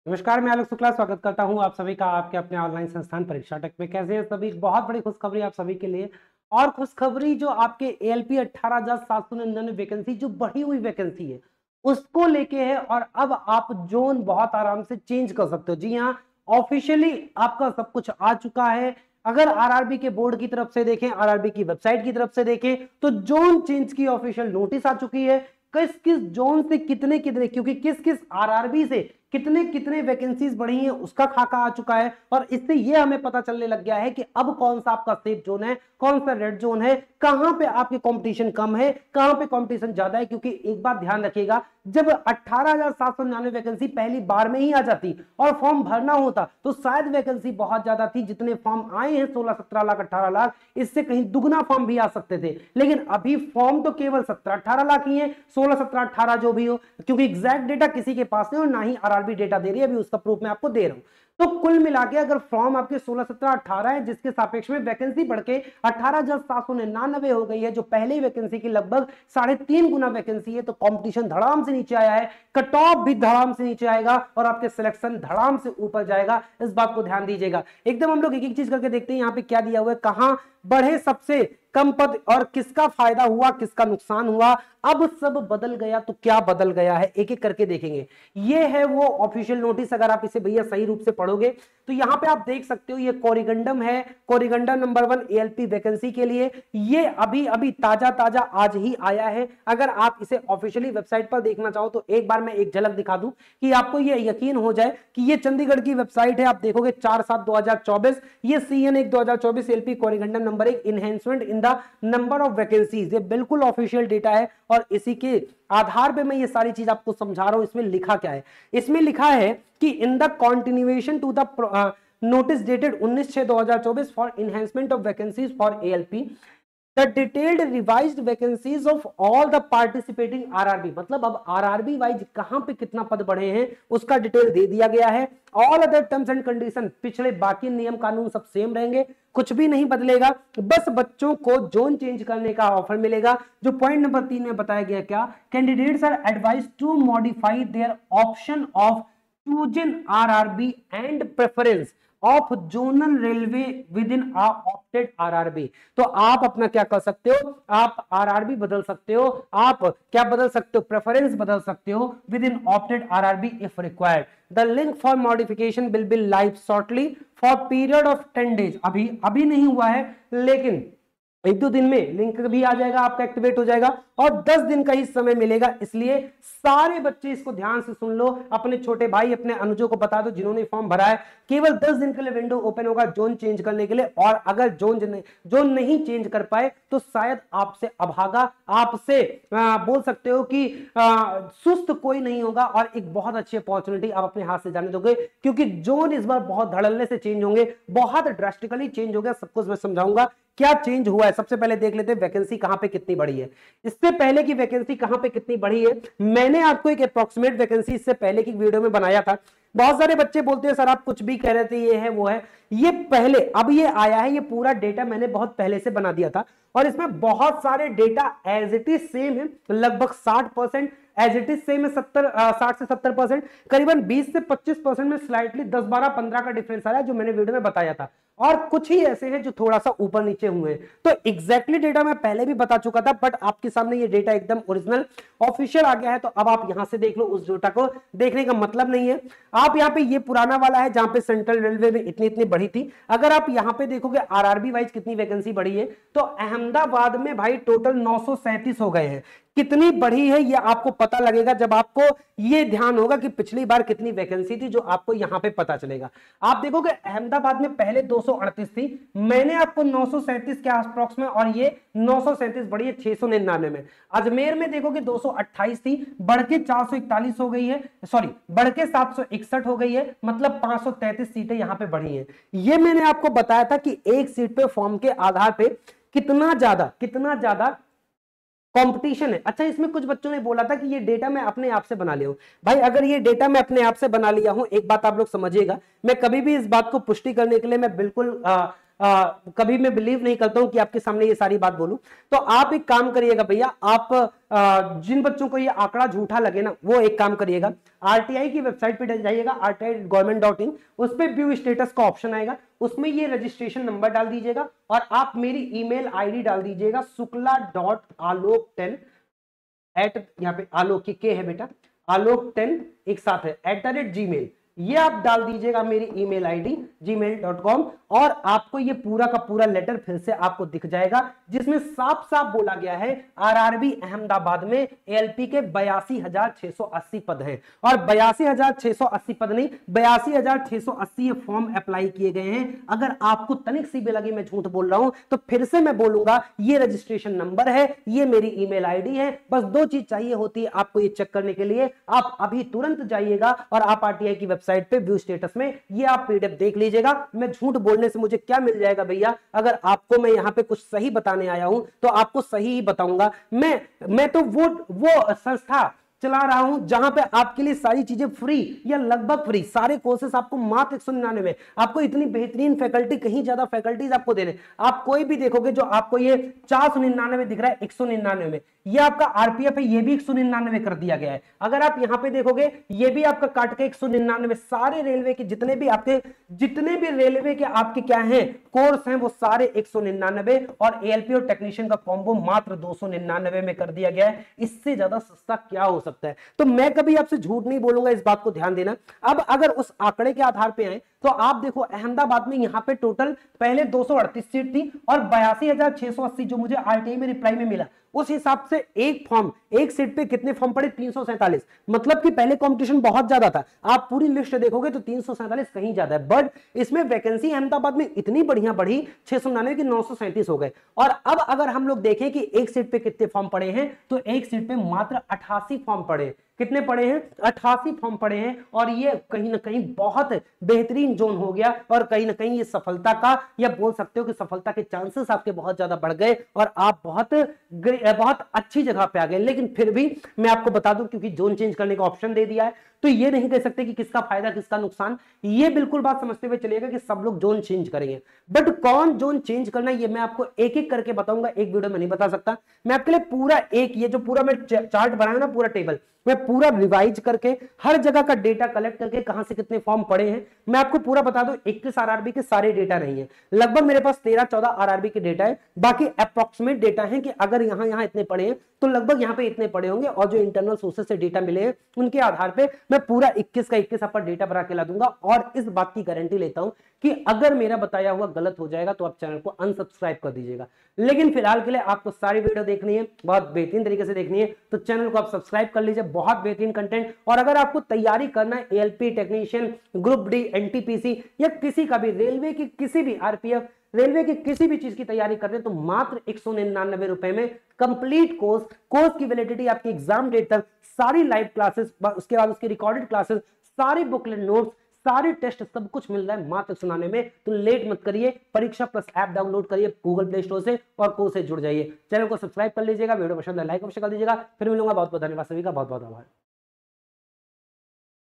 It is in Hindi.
नमस्कार, मैं आलोक शुक्ला स्वागत करता हूं आप सभी का आपके अपने ऑनलाइन संस्थान परीक्षा टेक में। कैसे हैं सभी? बहुत बड़ी खुशखबरी आप सभी के लिए। और खुशखबरी जो आपके एएलपी 18,799 वैकेंसी जो बढ़ी हुई वैकेंसी है उसको लेके है। और अब आप जोन बहुत आराम से चेंज कर सकते हो। जी हाँ, ऑफिशियली आपका सब कुछ आ चुका है। अगर आरआरबी के बोर्ड की तरफ से देखें, आरआरबी की वेबसाइट की तरफ से देखें तो जोन चेंज की ऑफिशियल नोटिस आ चुकी है। किस किस जोन से कितने कितने, क्योंकि किस किस आरआरबी से कितने कितने वैकेंसीज बढ़ी हैं उसका खाका आ चुका है। और इससे यह हमें पता चलने लग गया है कि अब कौन सा आपका सेफ जोन है, कौन सा रेड जोन है, कहां पे आपके कंपटीशन कम है, कहां पे कंपटीशन ज्यादा है। क्योंकि एक बात ध्यान रखिएगा, जब 18,799 वैकेंसी पहली बार में ही आ जाती और फॉर्म भरना होता तो शायद वैकेंसी बहुत ज्यादा थी। जितने फॉर्म आए हैं 16-17 लाख 18 लाख, इससे कहीं दुगना फॉर्म भी आ सकते थे। लेकिन अभी फॉर्म तो केवल 17-18 लाख ही है, 16-17-18 जो भी हो, क्योंकि एग्जैक्ट डेटा किसी के पास नहीं और ना ही आरआरबी डेटा दे रही है। अभी उसका प्रूफ मैं आपको दे रहा हूं। तो कुल मिला के अगर फॉर्म आपके 16-17-18 है, जिसके सापेक्ष में वैकेंसी बढ़ के 18,799 हो गई है, जो पहले वैकेंसी की लगभग 3.5 गुना वैकेंसी है, तो कंपटीशन धड़ाम से नीचे आया है, कट ऑफ भी धड़ाम से नीचे आएगा और आपके सिलेक्शन धड़ाम से ऊपर जाएगा। इस बात को ध्यान दीजिएगा। एकदम हम लोग एक एक चीज करके देखते हैं। यहाँ पे क्या दिया हुआ है, कहां बढ़े सबसे कम पद और किसका फायदा हुआ, किसका नुकसान हुआ। अब सब बदल गया तो क्या बदल गया है, एक एक करके देखेंगे। ये है वो ऑफिशियल नोटिस। अगर आप इसे भैया सही रूप से पढ़ोगे तो यहां पे आप देख सकते हो, ये कोरिगंडम है, कोरिगंडम नंबर 1 एएलपी वैकेंसी के लिए। ये अभी अभी ताजा ताजा आज ही आया है। अगर आप इसे ऑफिशियली वेबसाइट पर देखना चाहो तो एक बार मैं एक झलक दिखा दूं कि आपको ये यकीन हो जाए कि ये चंडीगढ़ की वेबसाइट है। आप देखोगे 4/7/2024, ये CN1 2024 LP corrigendum number 1 enhancement in the number of vacancies. ये बिल्कुल ऑफिशियल डेटा है और इसी के आधार पे मैं ये सारी चीज आपको समझा रहा हूं। इसमें लिखा क्या है? इसमें लिखा है कि in the continuation to the notice dated 19/6/2024 for enhancement of vacancies for ALP, the detailed revised vacancies of all the participating RRB. मतलब अब आरआरबी वाइज कहां पे कितना पद बढ़े हैं उसका डिटेल दे दिया गया है। All other terms and condition, पिछले बाकी नियम कानून सब सेम रहेंगे, कुछ भी नहीं बदलेगा। बस बच्चों को जोन चेंज करने का ऑफर मिलेगा। जो पॉइंट नंबर 3 में बताया गया, क्या candidates are advised to modify their option of chosen RRB and preference of zonal railway within opted RRB. तो आप अपना क्या कर सकते हो, आप आरआरबी बदल सकते हो। आप क्या बदल सकते हो? प्रेफरेंस बदल सकते हो with in opted RRB if required. The link for modification will be live shortly for period of 10 days. अभी नहीं हुआ है, लेकिन 1-2 दिन में लिंक भी आ जाएगा, आपका एक्टिवेट हो जाएगा और 10 दिन का ही समय मिलेगा। इसलिए सारे बच्चे इसको ध्यान से सुन लो, अपने छोटे भाई अपने अनुजों को बता दो जिन्होंने फॉर्म भरा है। केवल 10 दिन के लिए विंडो ओपन होगा जोन चेंज करने के लिए। और अगर जोन नहीं चेंज कर पाए तो शायद आपसे अभागा, आपसे बोल सकते हो कि सुस्त कोई नहीं होगा और एक बहुत अच्छी अपॉर्चुनिटी आप अपने हाथ से जाने दोगे। क्योंकि जोन इस बार बहुत धड़ल्ले से चेंज होंगे, बहुत ड्रास्टिकली चेंज हो गया। सब कुछ मैं समझाऊंगा क्या चेंज हुआ है। सबसे पहले देख लेते हैं वैकेंसी कहां पे कितनी बढ़ी है। इससे पहले की वैकेंसी कहां पे कितनी बढ़ी है, मैंने आपको एक अप्रोक्सीमेट वैकेंसी इससे पहले की वीडियो में बनाया था। बहुत सारे बच्चे बोलते हैं सर आप कुछ भी कह रहे थे, ये है वो है। ये पहले, अब ये आया है, ये पूरा डेटा मैंने बहुत पहले से बना दिया था और इसमें बहुत सारे data as it is same है। लगभग 60% एज इट इज सेम है, 60 से 70%, करीबन 20 से 25% में स्लाइटली 10, 12, 15 का डिफरेंस आया जो मैंने वीडियो में बताया था। और कुछ ही ऐसे हैं जो थोड़ा सा ऊपर नीचे हुए हैं। तो एग्जैक्टली डेटा मैं पहले भी बता चुका था, बट आपके सामने ये डेटा एकदम ओरिजिनल ऑफिशियल आ गया है। तो अब आप यहां से देख लो, उस डेटा को देखने का मतलब नहीं है। आप यहाँ पे, ये पुराना वाला है जहां पे सेंट्रल रेलवे में इतनी इतनी बढ़ी थी। अगर आप यहां पे देखोगे आरआरबी वाइज कितनी वैकेंसी बढ़ी है, तो अहमदाबाद में भाई टोटल 937 हो गए हैं। कितनी बढ़ी है ये आपको पता लगेगा जब आपको ये ध्यान होगा कि पिछली बार कितनी वैकेंसी थी, जो आपको यहां पे पता चलेगा। आप देखोगे अहमदाबाद में पहले 238 थी, मैंने आपको 937 के आसपास में, और ये 937 बढ़ी है 699 में। अजमेर में देखोगे 228 थी, बढ़ के 441 हो गई है, सॉरी बढ़ के 761 हो गई है। मतलब 533 सीटें यहां पे बढ़ी हैं। ये मैंने आपको बताया था कि एक सीट पे फॉर्म के आधार पे कितना ज्यादा कंपटीशन है। अच्छा, इसमें कुछ बच्चों ने बोला था कि ये डेटा मैं अपने आप से बना लिया हूं। भाई अगर ये डेटा मैं अपने आप से बना लिया हूं, एक बात आप लोग समझिएगा, मैं कभी भी इस बात को पुष्टि करने के लिए मैं बिल्कुल कभी मैं बिलीव नहीं करता हूं कि आपके सामने ये सारी बात बोलूं। तो आप एक काम करिएगा भैया, आप जिन बच्चों को ये आंकड़ा झूठा लगे ना, वो एक काम करिएगा, आरटीआई की वेबसाइट पे जाइएगा, rti.government.in, उस पे व्यू स्टेटस का ऑप्शन आएगा, उसमें ये रजिस्ट्रेशन नंबर डाल दीजिएगा और आप मेरी ईमेल आईडी डाल दीजिएगा shukla.alok10 यहाँ पे आलोक के है बेटा, आलोक10 एक साथ है @gmail, ये आप डाल दीजिएगा मेरी ईमेल आईडी gmail.com, और आपको ये पूरा का पूरा लेटर फिर से आपको दिख जाएगा, जिसमें साफ साफ बोला गया है आरआरबी अहमदाबाद में एएलपी के 82,680 पद हैं, और 82,680 पद नहीं, 82,680 ये फॉर्म अप्लाई किए गए हैं। अगर आपको तनिक सी भी लगी मैं झूठ बोल रहा हूं तो फिर से मैं बोलूंगा, ये रजिस्ट्रेशन नंबर है, ये मेरी ईमेल आईडी है, बस 2 चीज चाहिए होती है आपको ये चेक करने के लिए। आप अभी तुरंत जाइएगा और आप आरटीआई की वेबसाइट पे व्यू स्टेटस में ये आप पीडीएफ देख लीजिएगा। मैं झूठ बोलने से मुझे क्या मिल जाएगा भैया, अगर आपको मैं यहां पे कुछ सही बताने आया हूं तो आपको सही ही बताऊंगा। मैं तो वो संस्था चला रहा हूं जहां पे आपके लिए सारी चीजें फ्री या लगभग फ्री, सारे कोर्सेस आपको मात्र 199 में, आपको इतनी बेहतरीन फैकल्टी, कहीं ज्यादा फैकल्टीज आपको दे रहे। आप कोई भी देखोगे जो आपको ये 499 दिख रहा है, 199 में, ये आपका आरपीएफ है, ये भी 199 कर दिया गया है। अगर आप यहां पे देखोगे ये भी आपका काट के 199, सारे रेलवे के जितने भी रेलवे के आपके क्या है कोर्स हैं वो सारे 199, और एएलपी और टेक्नीशियन का कॉम्बो मात्र 299 में कर दिया गया है। इससे ज्यादा सस्ता क्या हो सकता है? तो मैं कभी आपसे झूठ नहीं बोलूंगा, इस बात को ध्यान देना। अब अगर उस आंकड़े के आधार पे आए तो आप देखो अहमदाबाद में यहां पे टोटल पहले 238 सीट थी और 82,680 जो मुझे आरटीआई में रिप्लाई में मिला, उस हिसाब से एक सीट पे कितने फॉर्म पड़े? 347। मतलब कि पहले कंपटीशन बहुत ज्यादा था। आप पूरी लिस्ट देखोगे तो 347 कहीं ज्यादा है, बट इसमें वैकेंसी अहमदाबाद में इतनी बढ़िया बढ़ी 699 की 937 हो गए। और अब अगर हम लोग देखें कि एक सीट पे कितने फॉर्म पड़े हैं, तो एक सीट पे मात्र 88 फॉर्म पड़े। कितने पड़े हैं? 88 फॉर्म पड़े हैं, और ये कहीं ना कहीं बहुत बेहतरीन जोन हो गया, और कहीं ना कहीं ये सफलता का, या बोल सकते हो कि सफलता के चांसेस आपके बहुत ज्यादा बढ़ गए और आप बहुत अच्छी जगह पे आ गए। लेकिन फिर भी मैं आपको बता दूं, क्योंकि जोन चेंज करने का ऑप्शन दे दिया है, तो ये नहीं कह सकते कि किसका फायदा किसका नुकसान। ये बिल्कुल बात समझते हुए चलिएगा कि सब लोग जोन चेंज करेंगे, बट कौन जोन चेंज करना ये मैं आपको एक एक करके बताऊंगा, एक वीडियो में नहीं बता सकता। मैं आपके लिए पूरा ये जो पूरा मैं चार्ट बनाया ना, पूरा टेबल मैं पूरा रिवाइज करके हर जगह का डेटा कलेक्ट करके कहां से कितने फॉर्म पड़े हैं मैं आपको पूरा बता दूं। 21 आरआरबी के सारे डेटा नहीं है, लगभग मेरे पास 13-14 आरआरबी के डेटा है, बाकी अप्रोक्सीमेट डेटा है कि अगर यहां इतने पड़े हैं तो लगभग यहां पे इतने पड़े होंगे, और जो इंटरनल सोर्सेस से डेटा मिले हैं उनके आधार पे मैं पूरा 21 का 21 आपका डेटा बना के ला दूंगा। और इस बात की गारंटी लेता हूं कि अगर मेरा बताया हुआ गलत हो जाएगा तो आप चैनल को अनसब्सक्राइब कर दीजिएगा। लेकिन फिलहाल के लिए आपको सारी वीडियो देखनी है, बहुत बेहतरीन तरीके से देखनी है, तो चैनल को आप सब्सक्राइब कर लीजिए, बहुत बेहतरीन कंटेंट। और अगर आपको तैयारी करना है ALP, technician, group D, NTPC या किसी का भी रेलवे की किसी भी आरपीएफ, रेलवे की किसी भी चीज की तैयारी कर रहे हैं, तो मात्र 199 रुपए में कंप्लीट कोर्स की वैलिडिटी आपकी एग्जाम डेट तक, सारी लाइव क्लासेस, उसके बाद उसकी रिकॉर्डेड क्लासेस, सारी बुकलेट नोट्स, सारे टेस्ट, सब कुछ मिल रहा है मात्र सुनाने में। तो लेट मत करिए, परीक्षा प्लस ऐप डाउनलोड करिए गूगल प्ले स्टोर से और कोर्स से जुड़ जाइए। चैनल को सब्सक्राइब कर लीजिएगा, वीडियो पसंद है लाइक अवश्य कर दीजिएगा। फिर मिलूंगा, बहुत बहुत धन्यवाद सभी का, बहुत बहुत आभार।